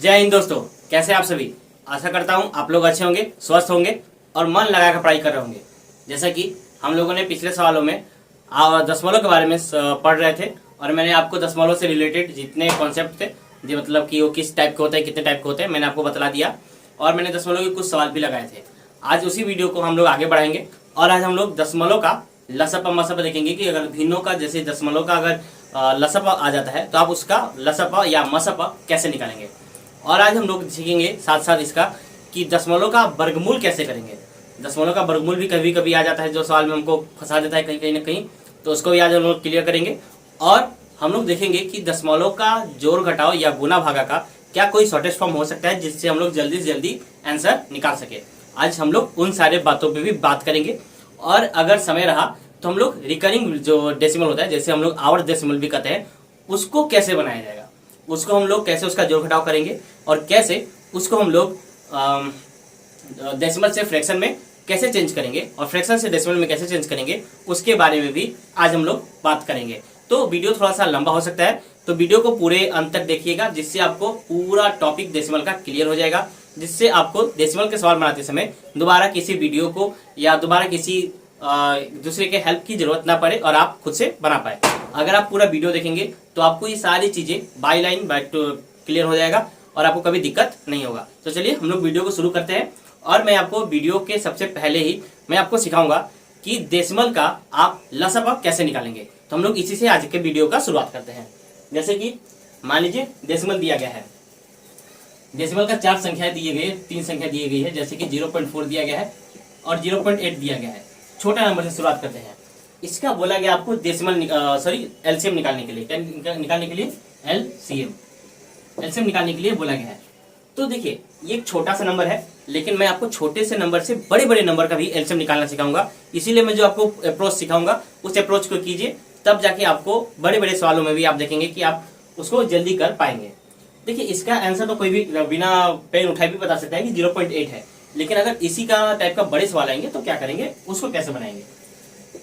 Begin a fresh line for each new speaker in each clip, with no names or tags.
जय हिंद दोस्तों, कैसे आप सभी। आशा करता हूं आप लोग अच्छे होंगे, स्वस्थ होंगे और मन लगाकर पढ़ाई कर रहे होंगे। जैसा कि हम लोगों ने पिछले सवालों में दशमलव के बारे में पढ़ रहे थे और मैंने आपको दशमलव से रिलेटेड जितने कॉन्सेप्ट थे, जो मतलब कि वो किस टाइप के होते हैं, कितने टाइप के होते हैं, मैंने आपको बतला दिया और मैंने दशमलव के कुछ सवाल भी लगाए थे। आज उसी वीडियो को हम लोग आगे बढ़ाएंगे और आज हम लोग दशमलव का लसप मसप देखेंगे कि अगर भिन्नों का, जैसे दशमलव का अगर लसप आ जाता है तो आप उसका लसप या मसप कैसे निकालेंगे। और आज हम लोग सीखेंगे साथ साथ इसका कि दशमलव का वर्गमूल कैसे करेंगे। दशमलव का वर्गमूल भी कभी कभी आ जाता है जो सवाल में हमको फंसा देता है कहीं कहीं ना कहीं, तो उसको भी आज हम लोग क्लियर करेंगे। और हम लोग देखेंगे कि दशमलव का जोड़ घटाव या गुना भागा का क्या कोई शॉर्टेज फॉर्म हो सकता है जिससे हम लोग जल्दी से जल्दी आंसर निकाल सके। आज हम लोग उन सारे बातों पे भी बात करेंगे और अगर समय रहा तो हम लोग रिकरिंग जो डेसिमल होता है, जैसे हम लोग आवर्त डेसिमल भी कहते हैं, उसको कैसे बनाया जाएगा, उसको हम लोग कैसे उसका जोड़ घटाव करेंगे और कैसे उसको हम लोग डेसिमल से फ्रैक्शन में कैसे चेंज करेंगे और फ्रैक्शन से डेसिमल में कैसे चेंज करेंगे, उसके बारे में भी आज हम लोग बात करेंगे। तो वीडियो थोड़ा सा लंबा हो सकता है, तो वीडियो को पूरे अंत तक देखिएगा जिससे आपको पूरा टॉपिक डेसिमल का क्लियर हो जाएगा, जिससे आपको डेसिमल के सवाल बनाते समय दोबारा किसी वीडियो को या दोबारा किसी दूसरे के हेल्प की जरूरत ना पड़े और आप खुद से बना पाए। अगर आप पूरा वीडियो देखेंगे तो आपको ये सारी चीजें बाय लाइन बाय क्लियर हो जाएगा और आपको कभी दिक्कत नहीं होगा। तो चलिए हम लोग वीडियो को शुरू करते हैं और मैं आपको वीडियो के सबसे पहले ही मैं आपको सिखाऊंगा कि डेसिमल का आप लसप कैसे निकालेंगे। तो हम लोग इसी से आज के वीडियो का शुरुआत करते हैं। जैसे कि मान लीजिए डेसिमल दिया गया है, डेसिमल का 4 संख्याएं दिए गए, 3 संख्या दी गई है, जैसे कि 0.4 दिया गया है और 0.8 दिया गया है। छोटा नंबर से शुरुआत करते हैं। इसका बोला गया आपको डेसिमल एलसीएम निकालने के लिए, निकालने के लिए एलसीएम निकालने के लिए बोला गया है। तो देखिए ये एक छोटा सा नंबर है, लेकिन मैं आपको छोटे से नंबर से बड़े बड़े नंबर का भी एलसीएम निकालना सिखाऊंगा। इसीलिए मैं जो आपको अप्रोच सिखाऊंगा उस अप्रोच को कीजिए, तब जाके आपको बड़े बड़े सवालों में भी आप देखेंगे कि आप उसको जल्दी कर पाएंगे। देखिए इसका आंसर तो कोई भी बिना पेन उठाए भी बता सकता है कि 0.8 है, लेकिन अगर इसी का टाइप का बड़े सवाल आएंगे तो क्या करेंगे, उसको कैसे बनाएंगे।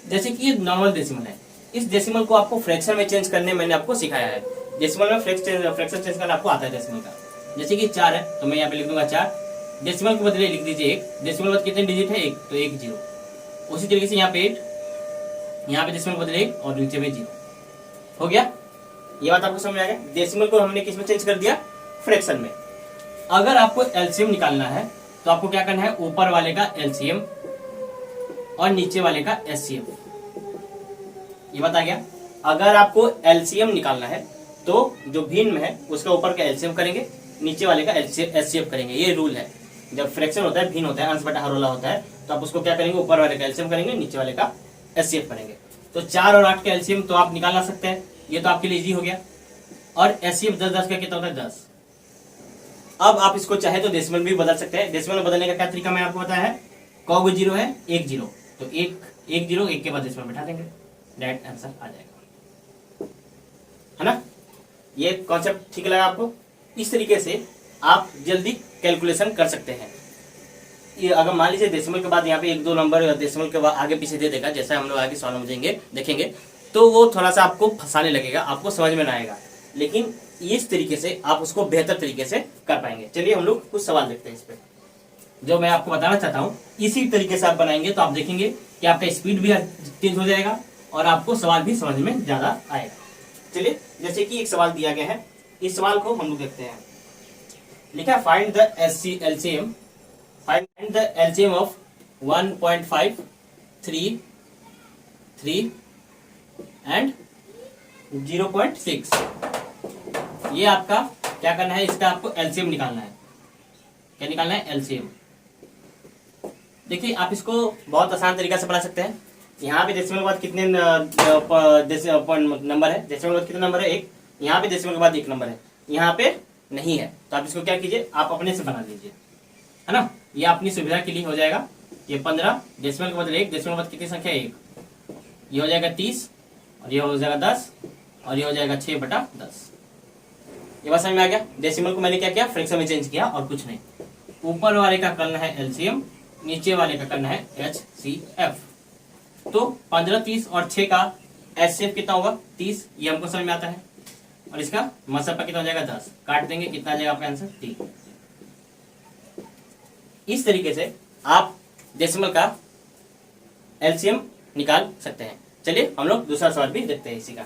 जैसे कि ये नॉर्मल डेसिमल है, इस डेसिमल को आपको फ्रैक्शन में चेंज करने मैंने आपको सिखाया है। डेसिमल में फ्रैक्शन चेंज करना आपको आता है डेसिमल का। जैसे कि 4 है तो मैं यहाँ पे लिख दूंगा 4, डेसिमल के बदले लिख दीजिए 1। डेसिमल बाद कितने डिजिट है 1, तो 1 0। उसी तरीके से यहाँ पे 8, यहाँ पे डेसिमल के बदले 1 और नीचे में 0 हो गया। ये बात आपको समझ में आ गया। डेसिमल को हमने किस में चेंज कर दिया, फ्रैक्शन में। अगर आपको एलसीएम निकालना है तो आपको क्या करना है, ऊपर वाले का एलसीएम और नीचे वाले का एचसीएफ। ये बता गया। अगर आपको एलसीएम निकालना है तो जो भिन्न है उसका ऊपर का एलसीएम करेंगे, नीचे वाले का एचसीएफ करेंगे। ये रूल है, जब फ्रैक्शन होता है, भिन्न होता है, अंश बटा हर वाला होता है, तो आप उसको क्या करेंगे, ऊपर वाले का एलसीएम करेंगे, नीचे वाले का एचसीएफ करेंगे। तो 4 और 8 का एलसीएम तो आप निकाल सकते हैं, ये तो आपके लिए इजी हो गया। और एचसीएफ 10 का कितना होता है, 10। अब आप इसको चाहे तो डेसिमल भी बदल सकते हैं। डेसिमल बदलने का क्या तरीका मैं आपको बताया है, कौ 0 है, 1 0, तो 1 0 1 के बाद डेसिमल बैठा देंगे, डायरेक्ट आंसर आ जाएगा, है ना। ये कॉन्सेप्ट ठीक लगा आपको। इस तरीके से आप जल्दी कैलकुलेशन कर सकते हैं। ये अगर मान लीजिए डेसिमल के बाद यहाँ पे 1-2 नंबर डेसिमल के बाद आगे पीछे दे देगा, जैसा हम लोग आगे सवालों में देखेंगे, तो वो थोड़ा सा आपको फंसाने लगेगा, आपको समझ में ना आएगा, लेकिन इस तरीके से आप उसको बेहतर तरीके से कर पाएंगे। चलिए हम लोग कुछ सवाल देखते हैं इस पे, जो मैं आपको बताना चाहता हूँ। इसी तरीके से आप बनाएंगे तो आप देखेंगे कि आपका स्पीड भी तेज हो जाएगा और आपको सवाल भी समझ में ज्यादा आएगा। चलिए जैसे कि एक सवाल दिया गया है, इस सवाल को हम लोग देखते हैं। लिखा है find the LCM of 1.5, 3, 3 and 0.6। ये आपका क्या करना है, इसका आपको एलसीएम निकालना है। क्या निकालना है, एलसीएम। देखिए आप इसको बहुत आसान तरीका से बना सकते हैं। यहाँ पे डेसिमल के बाद कितने नंबर है, डेसिमल के बाद कितने नंबर है, 1। यहाँ पे डेसिमल के बाद 1 नंबर है, यहाँ पे नहीं है, तो आप इसको क्या कीजिए, आप अपने से बना लीजिए, है ना। ये अपनी सुविधा के लिए हो जाएगा। ये 15, डेसिमल के बाद 1, डेसिमल के बाद कितनी संख्या, 1, ये हो जाएगा 30 और ये हो जाएगा 10 और ये हो जाएगा 6/10। ये बात समझ में आ गया। डेसिमल को मैंने क्या किया, फ्रैक्शन में चेंज किया और कुछ नहीं। ऊपर वाले का करना है एलसीएम, नीचे वाले का करना है एचसीएफ। तो 15, 30 और 6 का एचसीएफ कितना होगा, 30। ये हमको समझ में आता है। और इसका मसफा कितना हो जाएगा 10, काट देंगे कितना आ जाएगा आपका आंसर 3। इस तरीके से आप डेसिमल का एलसीएम निकाल सकते हैं। चलिए हम लोग दूसरा सवाल भी देखते हैं इसी का।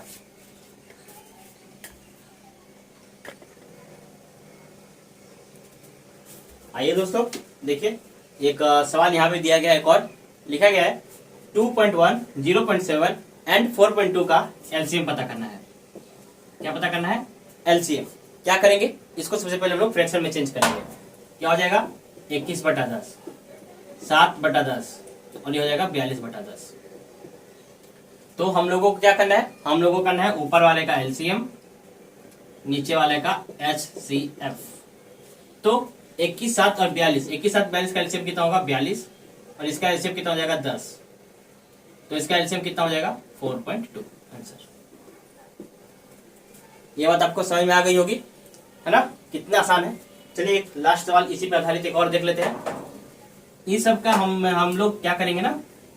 आइए दोस्तों देखिए, एक सवाल यहाँ पे दिया गया है, एक और लिखा गया है 2.1, 0.7 एंड 4.2 का एलसीएम पता करना है। क्या पता करना है? एलसीएम। क्या करेंगे? इसको सबसे पहले हम लोग फ्रैक्शन में चेंज करेंगे। क्या हो जाएगा? 21/10, 7/10 और ये हो जाएगा 42/10। तो हम लोगों को क्या करना है? हम लोगों को करना है ऊपर वाले का एलसीएम, नीचे वाले का एचसीएफ। तो 21, 7 और 42, 21, 7, 42 का एलसीएम कितना होगा? 42 और इसका एलसीएम कितना हो जाएगा? 10। तो इसका एलसीएम कितना हो जाएगा? 4.2 आंसर। ये बात आपको समझ में आ गई होगी, है ना? कितना आसान है। चलिए एक लास्ट सवाल इसी पर आधारित एक और देख लेते हैं। इस सब का हम लोग क्या करेंगे ना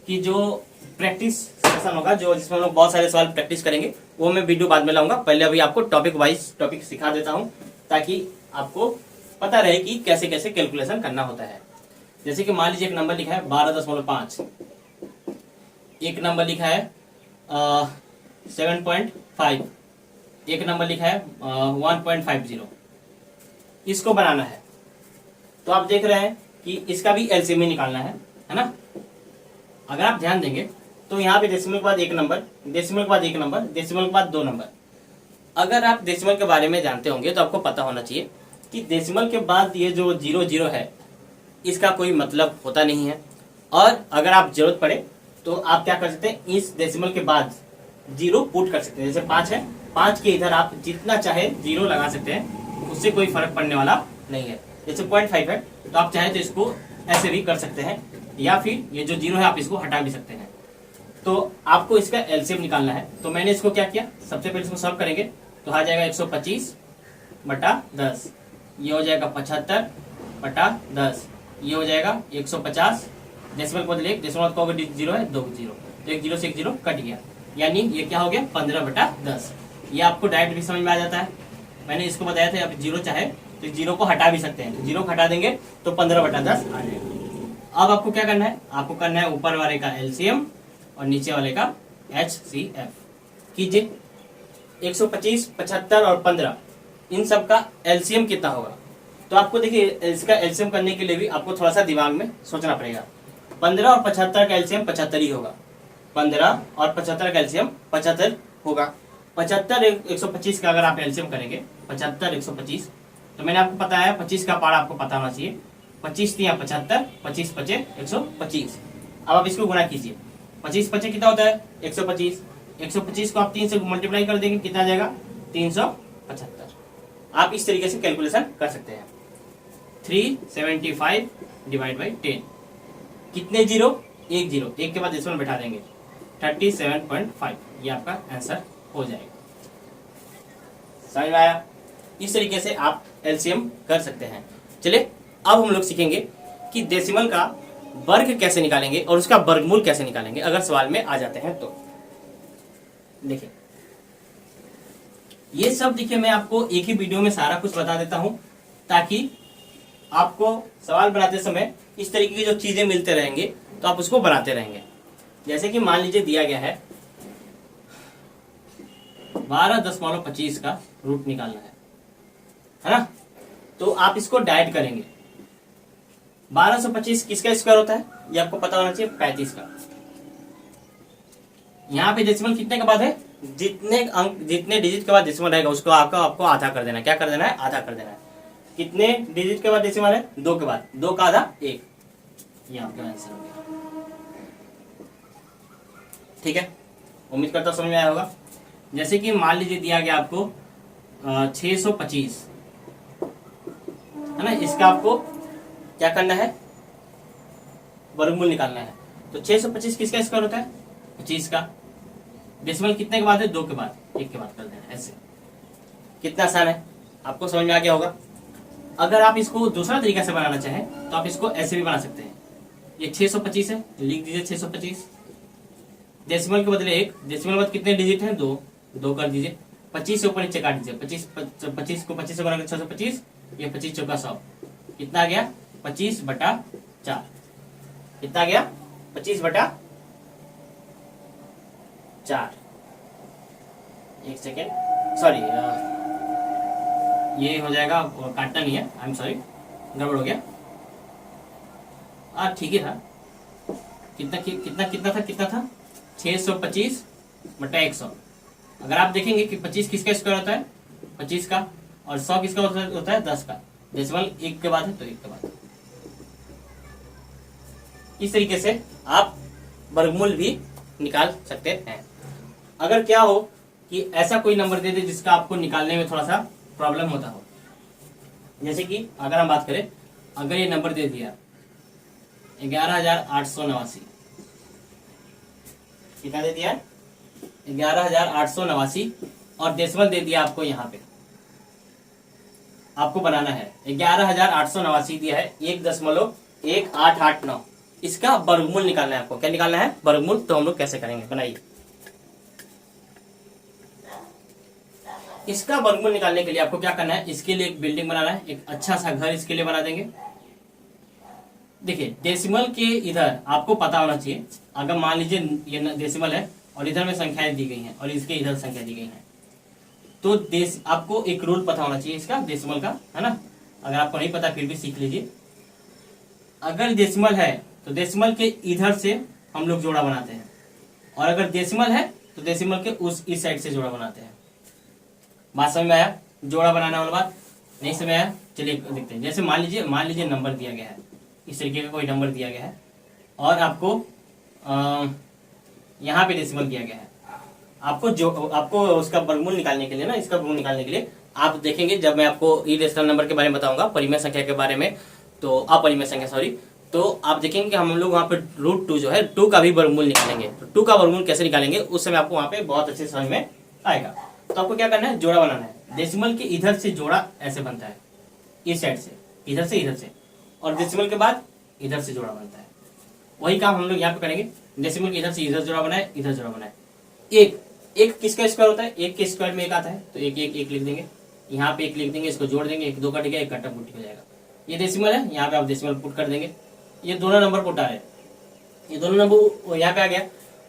कि जो प्रैक्टिस सेशन होगा, जो जिसमें हम लोग बहुत सारे सवाल प्रैक्टिस करेंगे, वो मैं वीडियो बाद में लाऊंगा। पहले अभी आपको टॉपिक वाइज टॉपिक सिखा देता हूं ताकि आपको पता रहे कि कैसे कैसे कैलकुलेशन करना होता है। जैसे कि मान लीजिए एक नंबर लिखा है 12.5, एक नंबर लिखा है 7.5, एक नंबर लिखा है 1.50। इसको बनाना है तो आप देख रहे हैं कि इसका भी एलसीएम निकालना है ना? अगर आप ध्यान देंगे तो यहाँ पे डेसिमल के बाद एक नंबर, डेसिमल के बाद एक नंबर, डेसिमल के बाद 2 नंबर। अगर आप डेसिमल के बारे में जानते होंगे तो आपको पता होना चाहिए कि डेसिमल के बाद ये जो 0 है इसका कोई मतलब होता नहीं है। और अगर आप जरूरत पड़े तो आप क्या कर सकते हैं, इस डेसिमल के बाद 0 पुट कर सकते हैं। जैसे 5 है, 5 के इधर आप जितना चाहे 0 लगा सकते हैं, उससे कोई फर्क पड़ने वाला नहीं है। जैसे 0.5 है तो आप चाहे तो इसको ऐसे भी कर सकते हैं, या फिर ये जो 0 है आप इसको हटा भी सकते हैं। तो आपको इसका एलसीएम निकालना है। तो मैंने इसको क्या किया, सबसे पहले इसको सॉल्व करेंगे तो आ जाएगा 125/10, ये हो जाएगा 75/10, ये हो जाएगा 150। डेसिमल को बदले, डेसिमल को 0 है 2 0, तो एक 0 से एक 0 कट गया, यानी ये क्या हो गया 15/10। ये आपको डायरेक्ट भी समझ में आ जाता है। मैंने इसको बताया था, आप 0 चाहे तो 0 को हटा भी सकते हैं। 0 को हटा देंगे तो 15/10 आ जाएगा। अब आपको क्या करना है? आपको करना है ऊपर वाले का एलसीएम और नीचे वाले का एचसीएफ। कीजिए 125, 75 और 15, इन सब का एलसीएम कितना होगा? तो आपको देखिए इसका एलसीएम करने के लिए भी आपको थोड़ा सा दिमाग में सोचना पड़ेगा। 15 और 75 का एलसीएम 75 ही होगा। 15 और 75 का एलसीएम 75 होगा। 75 125 का अगर आप एलसीएम करेंगे, 75 125, तो मैंने आपको बताया 25 का पारा आपको पता होना चाहिए। 25 3 75, 25 5 125। अब आप इसको गुणा कीजिए। 25 5 कितना होता है? 125। 125 को आप 3 से मल्टीप्लाई कर देंगे, कितना आ जाएगा? 375। आप इस तरीके से कैलकुलेशन कर सकते हैं। 375 डिवाइड बाई 10, कितने 0? एक 0, एक के बाद डेसिमल बैठा देंगे, 37.5। ये आपका आंसर हो जाएगा। समझ में आया? इस तरीके से आप एलसीएम कर सकते हैं। चलिए अब हम लोग सीखेंगे कि डेसिमल का वर्ग कैसे निकालेंगे और उसका वर्गमूल कैसे निकालेंगे, अगर सवाल में आ जाते हैं तो। देखिए ये सब, देखिए मैं आपको एक ही वीडियो में सारा कुछ बता देता हूं ताकि आपको सवाल बनाते समय इस तरीके की जो चीजें मिलते रहेंगे तो आप उसको बनाते रहेंगे। जैसे कि मान लीजिए दिया गया है 12.25 का रूट निकालना है ना? तो आप इसको डाइट करेंगे। 1225 किसका स्क्वायर होता है? ये आपको पता होना चाहिए, 35 का। यहाँ पे डेसिमल कितने के बाद है? जितने अंक, जितने डिजिट के बाद डेसिमल रहेगा उसको आपको आधा कर देना है। क्या कर देना है? आधा कर देना है। कितने डिजिट के बाद डेसिमल है? 2 के बाद, 2 का आधा 1। ये आपका आंसर हो गया। ठीक है, उम्मीद करता हूं समझ में आया होगा। जैसे कि मान लीजिए दिया गया आपको 625, है ना? इसका आपको क्या करना है? वर्गमूल निकालना है। तो 625 किसका स्क्वायर होता है? 25 का। डेसिमल कितने के बाद है? 2 के बाद, 1 के बाद कर देना है। ऐसे कितना आसान है, आपको समझ में आ गया होगा। अगर आप इसको दूसरा तरीका से बनाना चाहें तो आप इसको ऐसे भी बना सकते हैं। ये 625 है, लिख दीजिए 625। डेसिमल के बदले 1, डेसिमल के बाद कितने डिजिट हैं? 2, 2 कर दीजिए। 25 से ऊपर नीचे काट दीजिए। 25 को 25 से गुणा करके 625, ये 25 चौका 100, कितना आ गया 25/4। कितना आ गया 25/4। एक सेकेंड, सॉरी ये हो जाएगा, काटना नहीं है, आई एम सॉरी, गड़बड़ हो गया। ठीक ही था। कितना था 625/100। अगर आप देखेंगे कि 25 किसका स्क्वायर होता है 25 का, और 100 किसका होता है 10 का। डेसिमल एक के बाद है तो एक के बाद। इस तरीके से आप वर्गमूल भी निकाल सकते हैं। अगर क्या हो कि ऐसा कोई नंबर दे दे जिसका आपको निकालने में थोड़ा सा प्रॉब्लम होता हो, जैसे कि अगर हम बात करें, अगर ये नंबर दे दिया 11,889, कितना दे दिया 11,889, और डेसिमल दे दिया आपको यहाँ पे, आपको बनाना है 11,889 दिया है 1.1889। इसका वर्गमूल निकालना है आपको। क्या निकालना है वर्गमूल। तो हम लोग कैसे करेंगे, बनाइए। इसका वर्गमूल निकालने के लिए आपको क्या करना है, इसके लिए एक बिल्डिंग बनाना है, एक अच्छा सा घर इसके लिए बना देंगे। देखिए डेसिमल के इधर आपको पता होना चाहिए, अगर मान लीजिए ये डेसिमल है और इधर में संख्याएं दी गई हैं और इसके इधर संख्या दी गई हैं, तो आपको एक रूल पता होना चाहिए इसका डेसिमल का, है ना। अगर आपको नहीं पता फिर भी सीख लीजिए। अगर डेसिमल है तो डेसिमल के इधर से हम लोग जोड़ा बनाते हैं, और अगर डेसिमल है तो डेसिमल के इस साइड से जोड़ा बनाते हैं। बात समझ में आया, जोड़ा बनाने वाला बात नहीं समझ आया। चलिए देखते हैं। जैसे मान लीजिए नंबर दिया गया है, इस तरीके का कोई नंबर दिया गया है, और आपको यहाँ पे डेसिमल दिया गया है। आपको उसका वर्गमूल निकालने के लिए ना, इसका वर्गमूल निकालने के लिए आप देखेंगे, जब मैं आपको इरेशनल नंबर के बारे में बताऊंगा, परिमेय संख्या के बारे में, तो अपरिमेय संख्या सॉरी, तो आप देखेंगे कि हम लोग वहाँ पे √2 जो है 2 का भी वर्गमूल निकालेंगे। तो 2 का वर्गमूल कैसे निकालेंगे उस समय आपको वहाँ पे बहुत अच्छे समझ में आएगा। तो आपको क्या करना है, जोड़ा बनाना है। डेसिमल के इधर से जोड़ा ऐसे बनता है, इस साइड से, इधर से, और डेसिमल के बाद इधर से जोड़ा बनता है। वही काम हम लोग यहाँ पे करेंगे। डेसिमल के इधर से इधर जोड़ा बनाए, इधर जोड़ा बनाए। एक किसका स्क्वायर होता है, एक के स्क्वायर में एक आता है, तो एक लिख देंगे, यहाँ पे एक लिख देंगे, इसको जोड़ देंगे, 1 2 कट गया, 1 कट्टा पुट हो जाएगा। ये डेसिमल है, यहाँ पे आप डेसिमल पुट कर देंगे। ये दोनों नंबर पुट आ रहे हैं, ये दोनों नंबर यहाँ पे आ गया।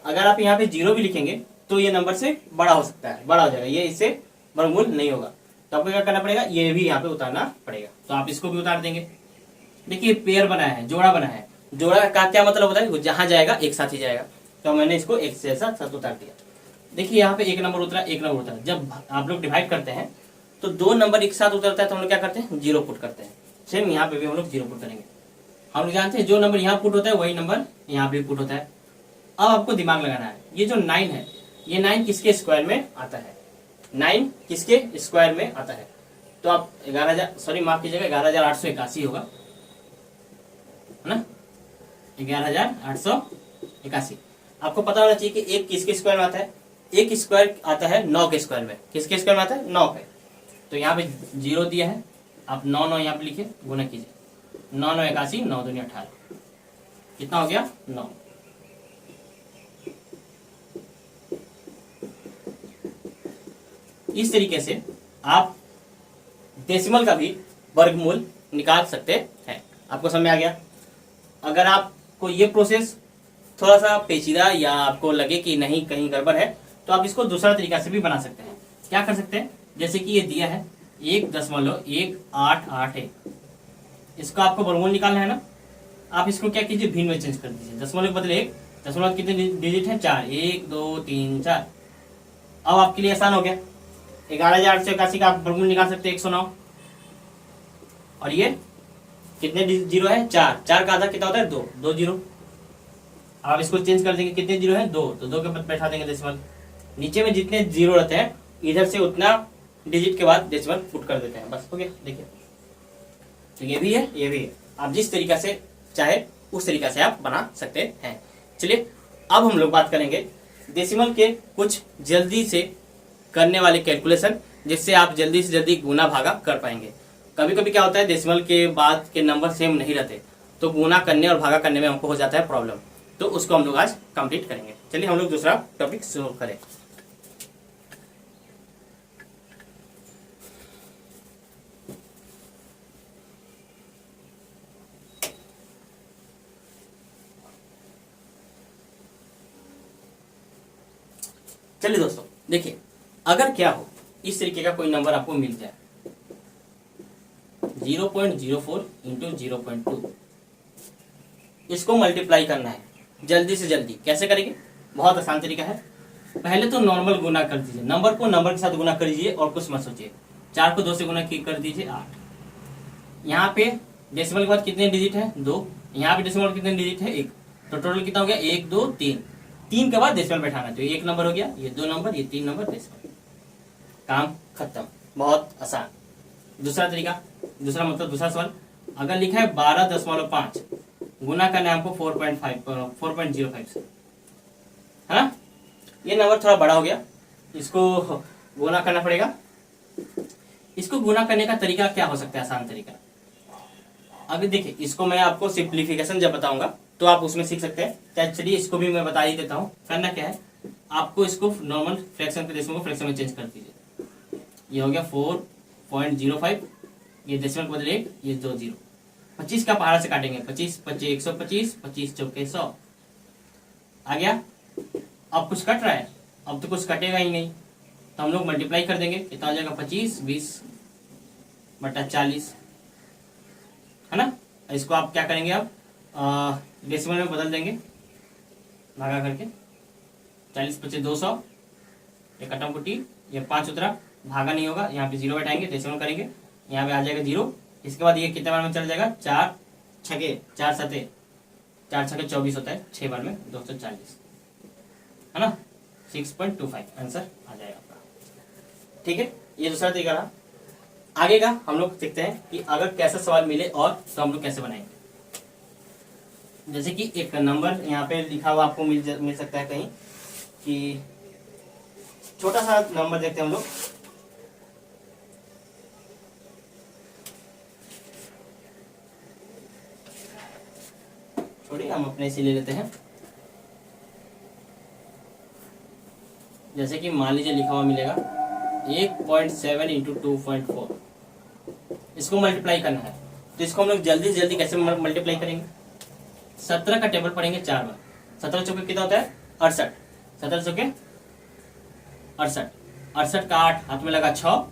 अगर आप यहाँ पे 0 भी लिखेंगे तो ये नंबर से बड़ा हो सकता है, बड़ा हो जाएगा, ये इससे वर्गमूल नहीं होगा। तो आपको क्या करना पड़ेगा, ये भी यहाँ पे उतारना पड़ेगा। तो आप इसको भी उतार देंगे। देखिए पेयर बना है, जोड़ा बना है। जोड़ा का क्या मतलब होता है, जहां जाएगा एक साथ ही जाएगा। तो मैंने इसको एक से साथ उतार दिया। देखिए यहाँ पे एक नंबर उतरा, एक नंबर उतरा। जब आप लोग डिवाइड करते हैं तो 2 नंबर एक साथ उतरता है, तो हम लोग क्या करते हैं 0 पुट करते हैं। सेम यहाँ पे भी हम लोग 0 पुट करेंगे। हम लोग जानते हैं जो नंबर यहाँ पुट होता है वही नंबर यहाँ पे पुट होता है। अब आपको दिमाग लगाना है, ये जो 9 है, ये 9 किसके स्क्वायर में आता है, 9 किसके स्क्वायर में आता है। तो आप 11,881 होगा, है ना, 11,881। आपको पता होना चाहिए कि एक किसके स्क्वायर में आता है, एक स्क्वायर आता है 9 के स्क्वायर में। किसके स्क्वायर में आता है 9 के। तो यहाँ पे 0 दिया है, आप 9 यहाँ पे लिखे, गुना कीजिए, 9 9 81, 9 दूनी 18, कितना हो गया 9। इस तरीके से आप डेसिमल का भी वर्गमूल निकाल सकते हैं। आपको समझ में आ गया। अगर आपको ये प्रोसेस थोड़ा सा पेचीदा या आपको लगे कि नहीं कहीं गड़बड़ है, तो आप इसको दूसरा तरीका से भी बना सकते हैं। क्या कर सकते हैं, जैसे कि ये दिया है 1.1881, इसका आपको वर्गमूल निकालना है ना। आप इसको क्या कीजिए, भिन्न में चेंज कर दीजिए। दशमलव के बदले 1, दशमलव कितने डिजिट है 4, 1 2 3 4। अब आपके लिए आसान हो गया। 11,881 का आप वर्गमूल निकाल सकते हैं 109। और ये कितने 0 है 4, 4 का आधा कितना होता है 2, 2 0। आप इसको चेंज कर देंगे, कितने 0 है 2, तो 2 के बाद बैठा देंगे डेसिमल। नीचे में जितने 0 रहते हैं इधर से उतना डिजिट के बाद डेसिमल पुट कर देते हैं, बस हो गया। देखिए तो ये भी है, ये भी है। आप जिस तरीका से चाहे उस तरीका से आप बना सकते हैं। चलिए अब हम लोग बात करेंगे डेसिमल के कुछ जल्दी से करने वाले कैलकुलेशन, जिससे आप जल्दी से जल्दी गुना भागा कर पाएंगे। कभी कभी क्या होता है, डेसिमल के बाद के नंबर सेम नहीं रहते, तो गुना करने और भागा करने में हमको हो जाता है प्रॉब्लम। तो उसको हम लोग आज कंप्लीट करेंगे। चलिए हम लोग दूसरा टॉपिक शुरू करें। चलिए दोस्तों देखिए, अगर क्या हो इस तरीके का कोई नंबर आपको मिल जाए 0.04 इंटू 0.2, इसको मल्टीप्लाई करना है जल्दी से जल्दी। कैसे करेंगे? बहुत आसान तरीका है। पहले तो नॉर्मल गुना कर दीजिए, नंबर को नंबर के साथ गुना कर दीजिए और कुछ मत सोचिए। 4 को 2 से गुना कर दीजिए 8। यहाँ पे डेसिमल के बाद कितने डिजिट है? 2। यहाँ पे डेसिमल कितने डिजिट है? 1। तो टोटल कितना हो गया? 1 2 3। 3 के बाद डेसिमल बैठाना, तो 1 नंबर हो गया, ये 2 नंबर, ये 3 नंबर, डेसिमल। काम खत्म। बहुत आसान। दूसरा तरीका, दूसरा मतलब दूसरा सवाल, अगर लिखा है 12.5 गुना करना है हमको 4.05 से, है ना? ये नंबर थोड़ा बड़ा हो गया, इसको गुना करना पड़ेगा। इसको गुना करने का तरीका क्या हो सकता है? आसान तरीका। अभी देखिए, इसको मैं आपको सिंप्लीफिकेशन जब बताऊंगा तो आप उसमें सीख सकते हैं। तो चलिए इसको भी मैं बता ही देता हूँ। करना क्या है, आपको इसको नॉर्मल फ्रैक्शन के डेसिमल को फ्रैक्शन में चेंज कर दीजिए। ये हो गया 4.05, ये डेसिमल बदले 1, ये 2 0। 25 का पहाड़ा से काटेंगे, 25 25 125, 25 चौके 100 आ गया। अब कुछ कट रहा है? अब तो कुछ कटेगा ही नहीं, तो हम लोग मल्टीप्लाई कर देंगे। कितना हो जाएगा? 25 20 बटा 40, है ना? इसको आप क्या करेंगे? अब डेसिमल में बदल देंगे, भागा करके। 40 25 200, ये कटम कुटी, ये 5 उतरा, भागा नहीं होगा, यहाँ पे 0 बैठाएंगे, डेसिमल करेंगे, यहाँ पे आ जाएगा 0। इसके बाद ये कितने बार में चल जाएगा? 4 छके 4 सते 4 छके 24 होता है, 6 बार में 240, है ना? 6.25 आंसर आ जाएगा आपका। ठीक है, ये दूसरा तरीका रहा। आगे का हम लोग सीखते हैं कि अगर कैसा सवाल मिले और तो हम लोग कैसे बनाएंगे। जैसे कि एक नंबर यहाँ पे लिखा हुआ आपको मिल सकता है कहीं, कि छोटा सा नंबर देखते हैं हम लोग। छोड़िए, हम अपने से ले लेते हैं। जैसे कि मान लीजिए लिखा हुआ मिलेगा 1.7 इंटू 2.4, इसको मल्टीप्लाई करना है। तो इसको हम लोग जल्दी से जल्दी कैसे मल्टीप्लाई करेंगे? 17 का टेबल पढ़ेंगे 4 बार। 17 चौके कितना होता है? 68। 17 चौके 68, 68 का 8 हाथ में लगा 6,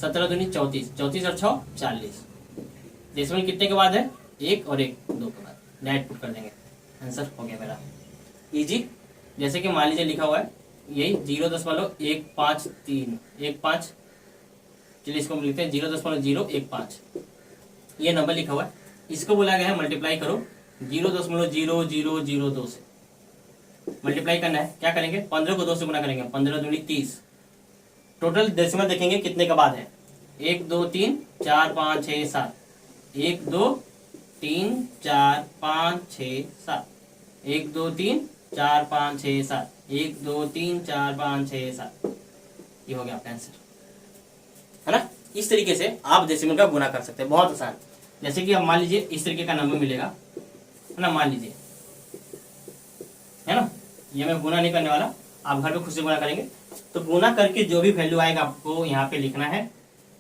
17 दूनी 34, 34 और 6 40। डेसिमल कितने के बाद है? 1 और 1 2 के बाद, डायरेक्ट पुट कर देंगे, आंसर हो गया मेरा। इजी। जैसे कि मान लीजिए लिखा हुआ है यही 0.153 15, चलिए इसको हम लिखते हैं 0.015। ये नंबर लिखा हुआ है, इसको बोला गया है मल्टीप्लाई करो 0.0002 से। मल्टीप्लाई करना है, क्या करेंगे? 15 को 2 से गुना करेंगे, 15 दूनी 30। टोटल डेसिमल देखेंगे कितने के बाद है? 1 2 3 4 5 6 7, 1 2 3 4 5 6 7, 1 2 3 4 5 6 7, 1 2 3 4 5 6 7। ये हो गया आपका आंसर, है ना? इस तरीके से आप डेसिमल का गुना कर सकते हैं, बहुत आसान। जैसे कि अब मान लीजिए इस तरीके का नंबर मिलेगा, है ना? मान लीजिए, है ना? ये मैं गुना नहीं करने वाला, आप घर पे खुद से गुना करेंगे। तो गुना करके जो भी वैल्यू आएगा आपको यहाँ पे लिखना है।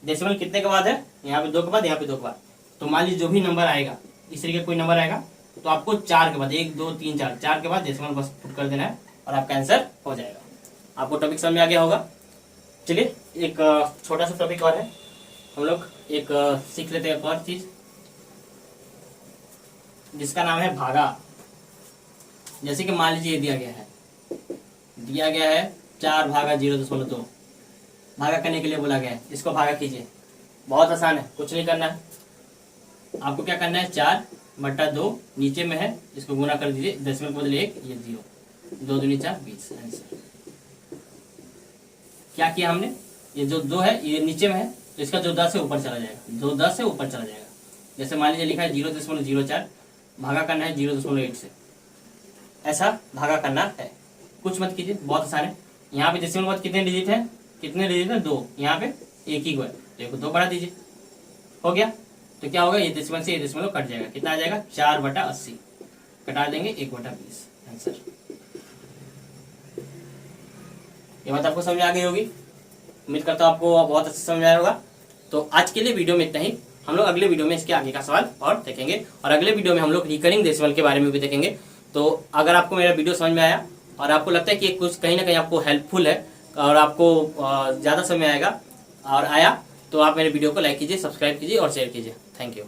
डेसिमल कितने के बाद है? यहाँ पे 2 के बाद, यहाँ पे 2 के बाद। तो मान लीजिए जो भी नंबर आएगा, इस तरीके कोई नंबर आएगा, तो आपको 4 के बाद 1 2 3 4 के बाद डेसिमल बस पुट कर देना है और आपका आंसर हो जाएगा। आपको टॉपिक समझ में आ गया होगा। चलिए एक छोटा सा टॉपिक और है, हम लोग एक सीख लेते हैं एक और चीज, जिसका नाम है भागा। जैसे कि मान लीजिए दिया गया है 4 भागा 0.2, भागा करने के लिए बोला गया है, इसको भागा कीजिए। बहुत आसान है, कुछ नहीं करना है, आपको क्या करना है? 4 बटा 2 नीचे में है, इसको गुना कर दीजिए, डेसिमल को बदले 1, ये 0, 2 दूनी 4 20 आंसर। क्या किया हमने? ये जो 2 है ये नीचे में है, तो इसका जो 10 है ऊपर चला जाएगा, जो 10 है ऊपर चला जाएगा। जैसे मान लीजिए लिखा है 0.04, भागा करना है 0.8 से, ऐसा भागा करना है। कुछ मत कीजिए, बहुत आसान है। यहाँ पे डेसिमल बाद कितने डिजिट है? 2, यहाँ पे एक ही को है, तो एक 2 बढ़ा दीजिए, हो गया। तो क्या होगा? ये डेसिमल से ये डेसिमल कट जाएगा, कितना आ जाएगा? 4/80, कटा देंगे 1/20 आंसर। ये बात आपको समझ आ गई होगी, उम्मीद करता हूँ आपको बहुत अच्छे समझ आया होगा। तो आज के लिए वीडियो में इतना ही, हम लोग अगले वीडियो में इसके आगे का सवाल और देखेंगे, और अगले वीडियो में हम लोग रिकरिंग डेसिमल के बारे में भी देखेंगे। तो अगर आपको मेरा वीडियो समझ में आया और आपको लगता है कि कुछ कहीं ना कहीं आपको हेल्पफुल है, और आपको ज़्यादा समय आएगा और आया तो आप मेरे वीडियो को लाइक कीजिए, सब्सक्राइब कीजिए और शेयर कीजिए। Thank you.